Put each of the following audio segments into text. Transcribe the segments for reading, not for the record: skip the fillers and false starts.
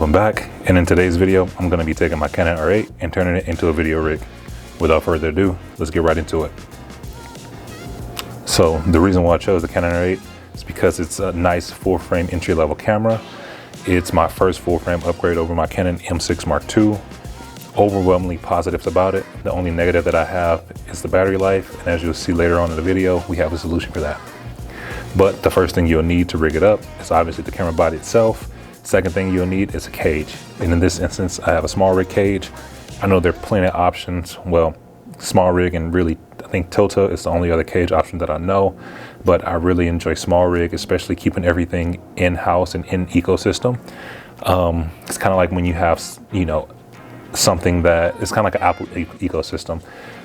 Welcome back, and in today's video I'm going to be taking my Canon R8 and turning it into a video rig. Without further ado, let's get right into it. So the reason why I chose the Canon R8 is because it's a nice full frame entry-level camera. It's my first full frame upgrade over my Canon M6 Mark II. Overwhelmingly positives about it. The only negative that I have is the battery life, and as you'll see later on in the video, we have a solution for that. But the first thing you'll need to rig it up is obviously the camera body itself. Second thing you'll need is a cage. And in this instance, I have a small rig cage. I know there are plenty of options. Well, small rig and really, I think Tilta is the only other cage option that I know. But I really enjoy small rig, especially keeping everything in-house and in ecosystem. It's kind of like when you have, something that is kind of like an Apple ecosystem.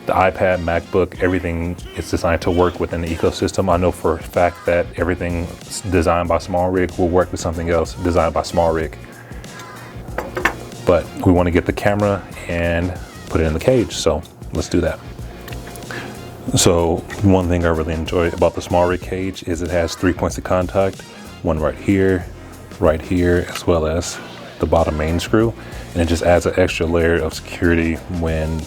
The iPad, MacBook, everything is designed to work within the ecosystem. I know for a fact that everything designed by small rig will work with something else designed by small rig. But we want to get the camera and put it in the cage, so let's do that. So one thing I really enjoy about the small rig cage is it has 3 points of contact, one right here, as well as the bottom main screw, and it just adds an extra layer of security when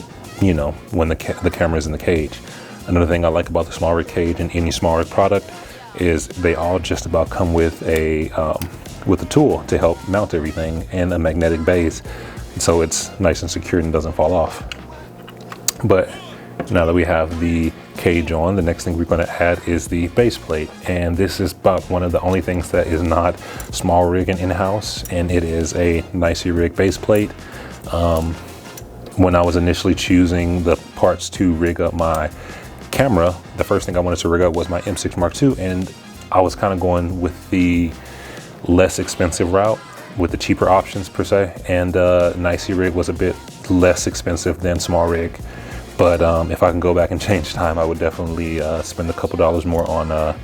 the camera is in the cage. Another thing I like about the small rig cage and any small rig product is they all just about come with a tool to help mount everything and a magnetic base, so it's nice and secure and doesn't fall off. But now that we have the cage on, the next thing we're going to add is the base plate, and this is about one of the only things that is not small rig and in-house, and it is a nicely rigged base plate. When I was initially choosing the parts to rig up my camera, the first thing I wanted to rig up was my M6 Mark II, and I was kind of going with the less expensive route with the cheaper options per se, and nicely rig was a bit less expensive than small rig. But if I can go back and change time, I would definitely spend a couple dollars more on a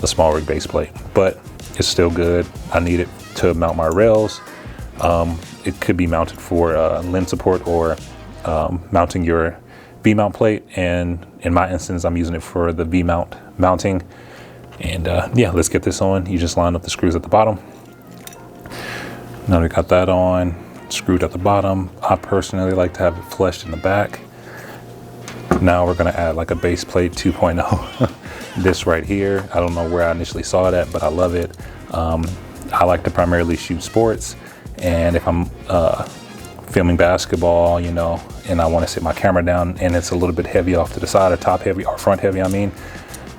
small rig base plate. But it's still good. I need it to mount my rails. It could be mounted for lens support or mounting your V-mount plate. And in my instance, I'm using it for the V-mount mounting. And yeah, let's get this on. You just line up the screws at the bottom. Now we got that on, screwed at the bottom. I personally like to have it fleshed in the back. Now we're going to add like a base plate 2.0. This right here, I don't know where I initially saw it at, but I love it. I like to primarily shoot sports, and if I'm filming basketball, and I want to sit my camera down and it's a little bit heavy off to the side, or top heavy, or front heavy,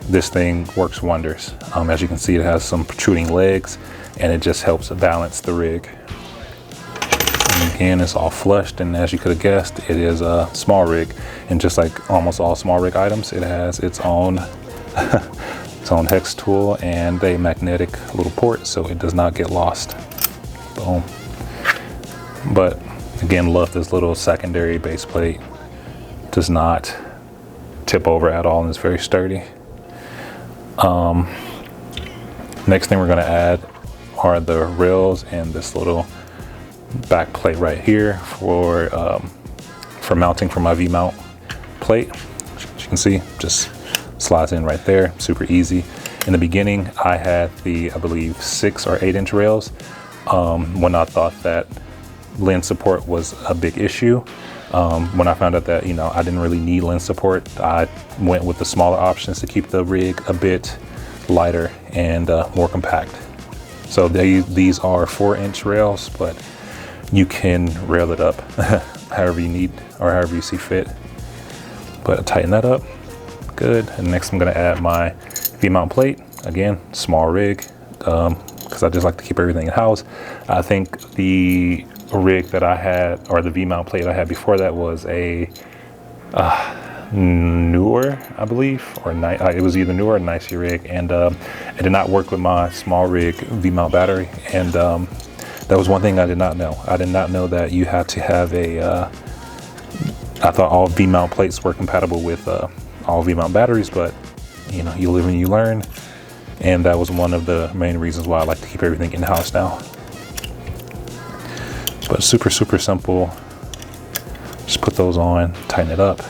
this thing works wonders. As you can see, it has some protruding legs, and it just helps balance the rig. And again, it's all flushed, and as you could have guessed, it is a small rig. And just like almost all small rig items, it has its own hex tool and a magnetic little port, so it does not get lost. Boom. But again, love this little secondary base plate. Does not tip over at all, and it's very sturdy. Next thing we're going to add are the rails and this little back plate right here for mounting for my V-mount plate. As you can see, just slides in right there, super easy. In the beginning, I had the, I believe, 6 or 8 inch rails. When I thought that lens support was a big issue, when I found out that I didn't really need lens support, I went with the smaller options to keep the rig a bit lighter and more compact. So these are 4-inch rails, but you can rail it up however you need or however you see fit. But I tighten that up, good. And next I'm gonna add my V-mount plate. Again, small rig, because I just like to keep everything in house. I think the rig that I had, or the V-mount plate I had before that, was a newer, I believe, or it was either newer or nicey rig, and it did not work with my small rig V-mount battery. And that was one thing I did not know. I did not know that you had to have I thought all V-mount plates were compatible with all V-mount batteries, but you live and you learn. And that was one of the main reasons why I like to keep everything in-house now. But super, super simple. Just put those on, tighten it up.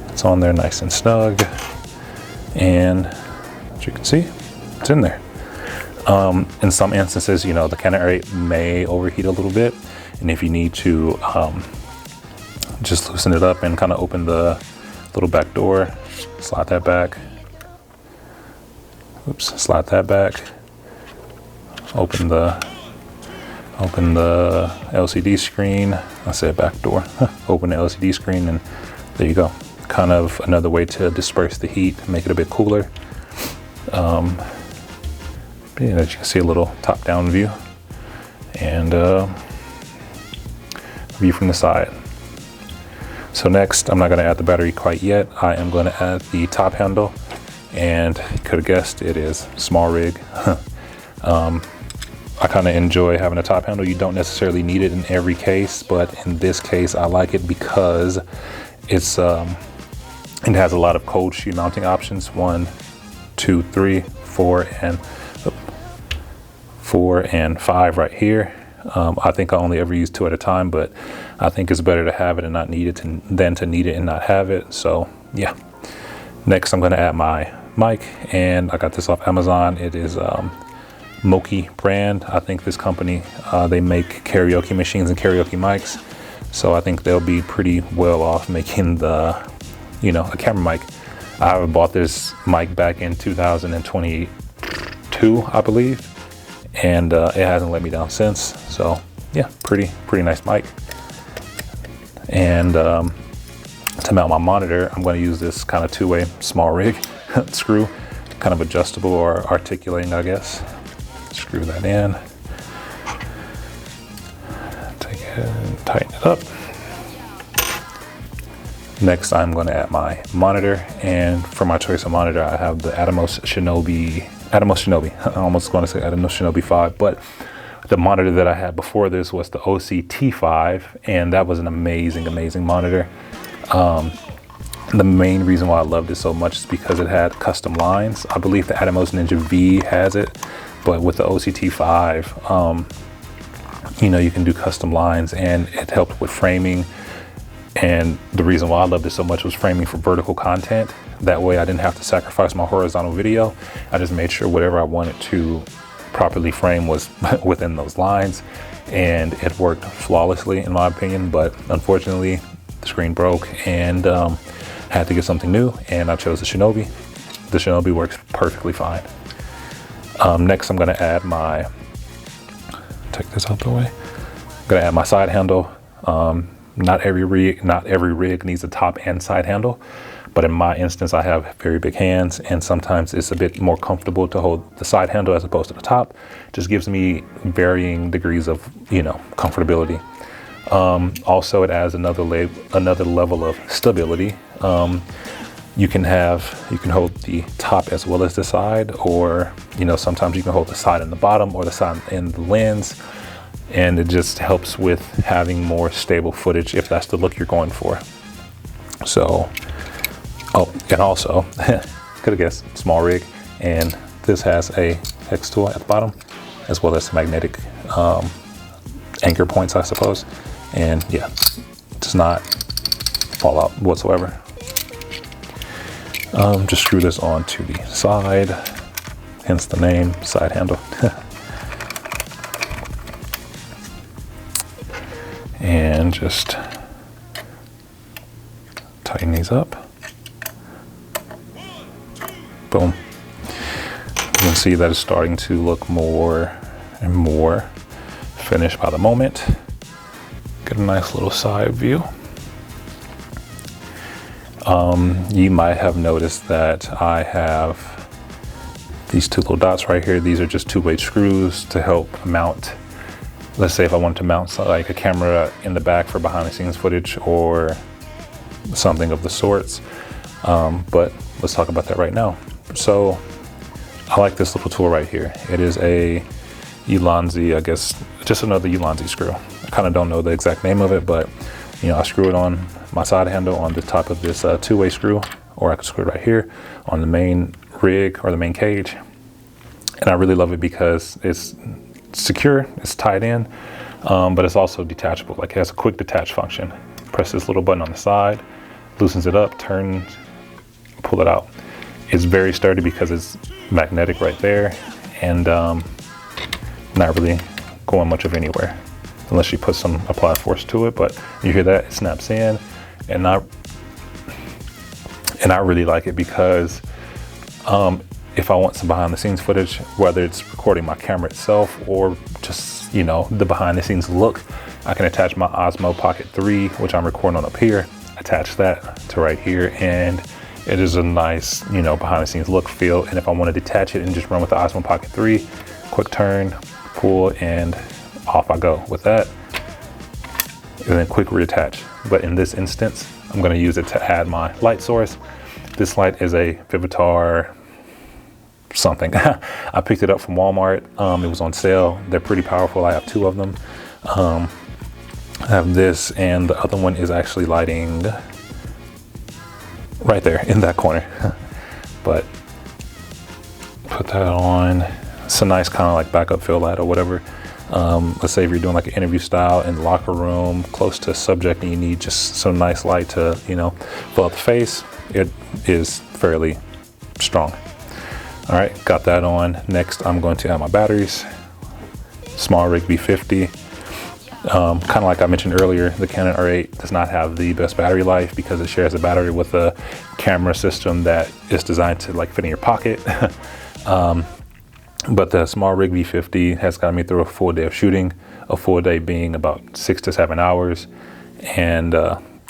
It's on there nice and snug. And as you can see, it's in there. In some instances, you know, the Canon R8 may overheat a little bit, and if you need to just loosen it up and kind of open the little back door, slide that back. Oops, slide that back. Open the LCD screen. I said back door. Open the LCD screen, and there you go. Kind of another way to disperse the heat, make it a bit cooler. Yeah, as you can see, a little top-down view, and view from the side. So next, I'm not going to add the battery quite yet. I am going to add the top handle, and you could have guessed it is small rig. I kind of enjoy having a top handle. You don't necessarily need it in every case, but in this case, I like it because it's it has a lot of cold shoe mounting options. 1, 2, 3, 4, and 5 right here. I think I only ever use 2 at a time, but I think it's better to have it and not need it than to need it and not have it. So yeah. Next, I'm going to add my mic, and I got this off Amazon. It is Moki brand. I think this company, they make karaoke machines and karaoke mics, so I think they'll be pretty well off making the, you know, a camera mic. I bought this mic back in 2022, I believe, and it hasn't let me down since. So yeah, pretty nice mic. And to mount my monitor, I'm going to use this kind of 2-way small rig screw, kind of adjustable or articulating, I guess. Screw that in, take it and tighten it up. Next, I'm going to add my monitor, and for my choice of monitor, I have the Atomos Shinobi. I almost going to say Atomos Shinobi 5, but the monitor that I had before this was the OCT5, and that was an amazing monitor. The main reason why I loved it so much is because it had custom lines. I believe the Atomos Ninja V has it, but with the OCT5, you know, you can do custom lines, and it helped with framing. And the reason why I loved it so much was framing for vertical content. That way I didn't have to sacrifice my horizontal video. I just made sure whatever I wanted to properly frame was within those lines, and it worked flawlessly in my opinion. But unfortunately, the screen broke, and had to get something new, and I chose the Shinobi. The Shinobi works perfectly fine. Next, I'm going to add my, take this out the way. I'm going to add my side handle. Not every rig needs a top and side handle, but in my instance, I have very big hands, and sometimes it's a bit more comfortable to hold the side handle as opposed to the top. Just gives me varying degrees of, you know, comfortability. Also, it adds another level of stability. You can hold the top as well as the side, or, you know, sometimes you can hold the side and the bottom, or the side and the lens, and it just helps with having more stable footage if that's the look you're going for. So, oh, and also, could have guessed, small rig, and this has a hex tool at the bottom, as well as magnetic anchor points, I suppose. And yeah, it does not fall out whatsoever. Just screw this onto the side, hence the name, side handle. And just tighten these up. Boom. You can see that it's starting to look more and more finished by the moment. Get a nice little side view. You might have noticed that I have these 2 little dots right here. These are just 2-way screws to help mount. Let's say if I wanted to mount like a camera in the back for behind the scenes footage or something of the sorts. But let's talk about that right now. So I like this little tool right here. It is a Ulanzi, I guess, just another Ulanzi screw. I kind of don't know the exact name of it, but you know, I screw it on my side handle on the top of this 2-way screw, or I could screw it right here on the main rig or the main cage. And I really love it because it's secure, it's tied in, but it's also detachable. Like, it has a quick detach function. Press this little button on the side, loosens it up, turns, pull it out. It's very sturdy because it's magnetic right there, and not really going much of anywhere unless you put some applied force to it. But you hear that, it snaps in, and I really like it because if I want some behind the scenes footage, whether it's recording my camera itself or just, you know, the behind the scenes look, I can attach my Osmo Pocket 3, which I'm recording on up here, attach that to right here, and it is a nice, you know, behind the scenes look, feel. And if I want to detach it and just run with the Osmo Pocket 3, quick turn, pull, and off I go with that, and then quick reattach. But in this instance, I'm going to use it to add my light source. This light is a Vivitar something. I picked it up from Walmart. It was on sale. They're pretty powerful. I have 2 of them. I have this, and the other one is actually lighting right there in that corner. But put that on. It's a nice kind of like backup fill light or whatever. Let's say if you're doing like an interview style in the locker room, close to a subject, and you need just some nice light to, you know, fill out the face, it is fairly strong. All right, got that on. Next, I'm going to add my batteries. SmallRig V50. Kind of like I mentioned earlier, the Canon R8 does not have the best battery life because it shares a battery with a camera system that is designed to like fit in your pocket. But the SmallRig V50 has gotten me through a full day of shooting, a full day being about 6 to 7 hours. And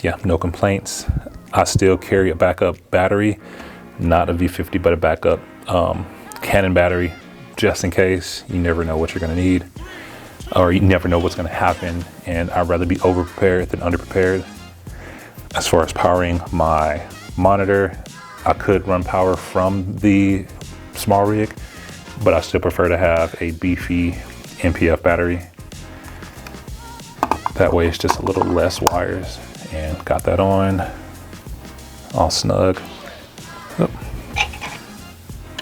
yeah, no complaints. I still carry a backup battery, not a V50, but a backup Canon battery, just in case. You never know what you're gonna need, or you never know what's gonna happen. And I'd rather be over-prepared than under-prepared. As far as powering my monitor, I could run power from the SmallRig, but I still prefer to have a beefy NPF battery. That way it's just a little less wires. And got that on, all snug. Oh,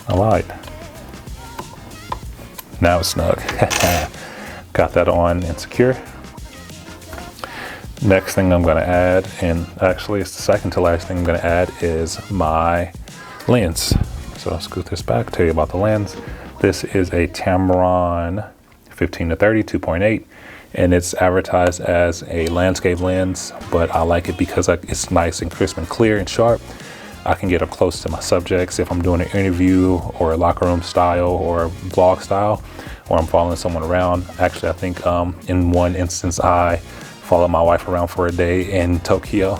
I lied. Now it's snug. Got that on and secure. Next thing I'm gonna add, and actually it's the second to last thing I'm gonna add, is my lens. So I'll scoot this back, tell you about the lens. This is a Tamron 15-30 2.8, and it's advertised as a landscape lens, but I like it because it's nice and crisp and clear and sharp. I can get up close to my subjects if I'm doing an interview or a locker room style or vlog style, or I'm following someone around. Actually, I think in one instance I followed my wife around for a day in Tokyo.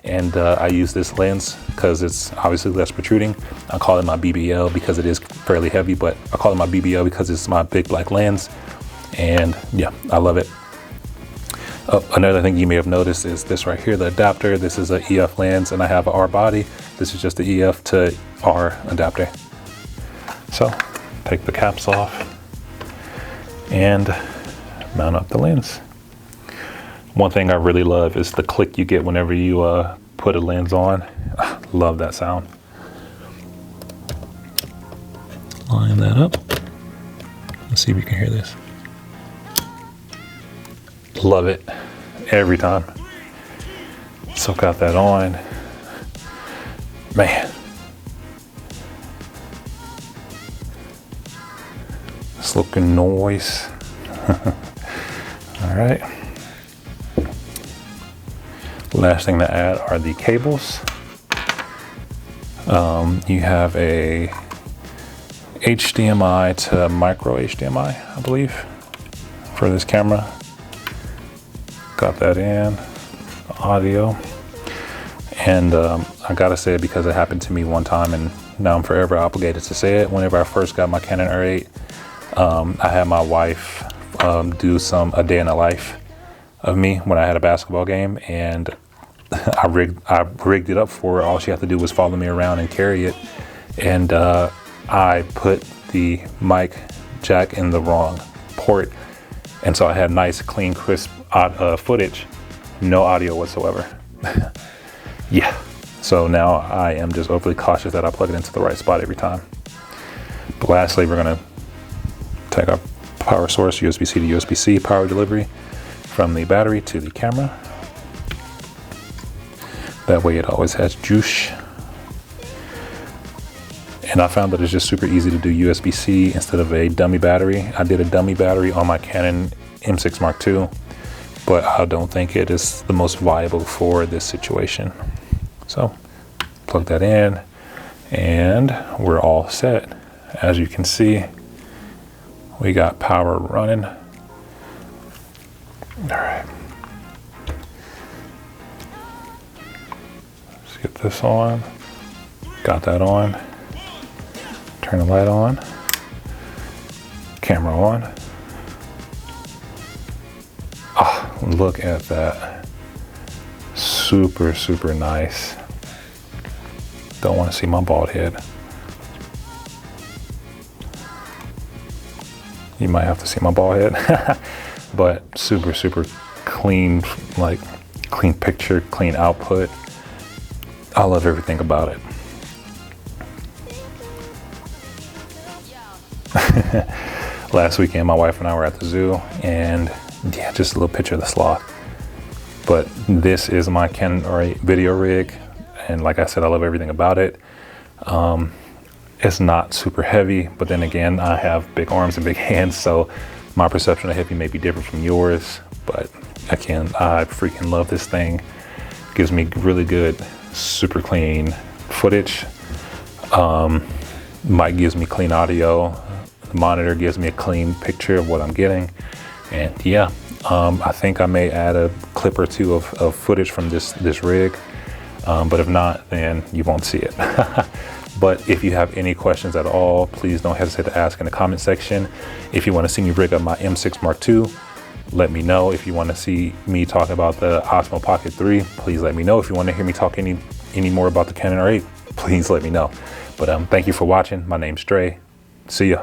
And I use this lens because it's obviously less protruding. I call it my BBL because it is fairly heavy, but I call it my BBL because it's my big black lens. And yeah, I love it. Another thing you may have noticed is this right here, the adapter. This is an EF lens, and I have an R body. This is just the EF to R adapter. So take the caps off and mount up the lens. One thing I really love is the click you get whenever you put a lens on. Love that sound. Line that up. Let's see if you can hear this. Love it every time. So got that on. Man, it's looking nice. All right. Last thing to add are the cables. You have a HDMI to micro HDMI, I believe, for this camera. Got that in, audio. And I gotta say it because it happened to me one time, and now I'm forever obligated to say it. Whenever I first got my Canon R8, I had my wife do a day in the life of me when I had a basketball game, and I rigged it up for her. All she had to do was follow me around and carry it. And I put the mic jack in the wrong port. And so I had nice, clean, crisp footage, no audio whatsoever. Yeah, so now I am just overly cautious that I plug it into the right spot every time. But lastly, we're gonna take our power source, USB-C to USB-C power delivery from the battery to the camera. That way it always has juice. And I found that it's just super easy to do USB-C instead of a dummy battery. I did a dummy battery on my Canon M6 Mark II, but I don't think it is the most viable for this situation. So plug that in and we're all set. As you can see, we got power running. All right. Let's get this on. Got that on. Turn the light on. Camera on. Oh, look at that. Super, super nice. Don't want to see my bald head. You might have to see my bald head. But super, super clean, like clean picture, clean output. I love everything about it. Last weekend, my wife and I were at the zoo, and yeah, just a little picture of the sloth. But this is my Canon R8 Video Rig, and like I said, I love everything about it. It's not super heavy, but then again, I have big arms and big hands, so my perception of heavy may be different from yours. But again, I freaking love this thing. Gives me really good, super clean footage. Mic gives me clean audio. The monitor gives me a clean picture of what I'm getting. And yeah, I think I may add a clip or two of footage from this rig. But if not, then you won't see it. But if you have any questions at all, please don't hesitate to ask in the comment section. If you want to see me rig up my M6 Mark II, let me know. If you want to see me talk about the Osmo Pocket 3, please let me know. If you want to hear me talk any more about the Canon R8, please let me know. But thank you for watching. My name's Dre. See ya.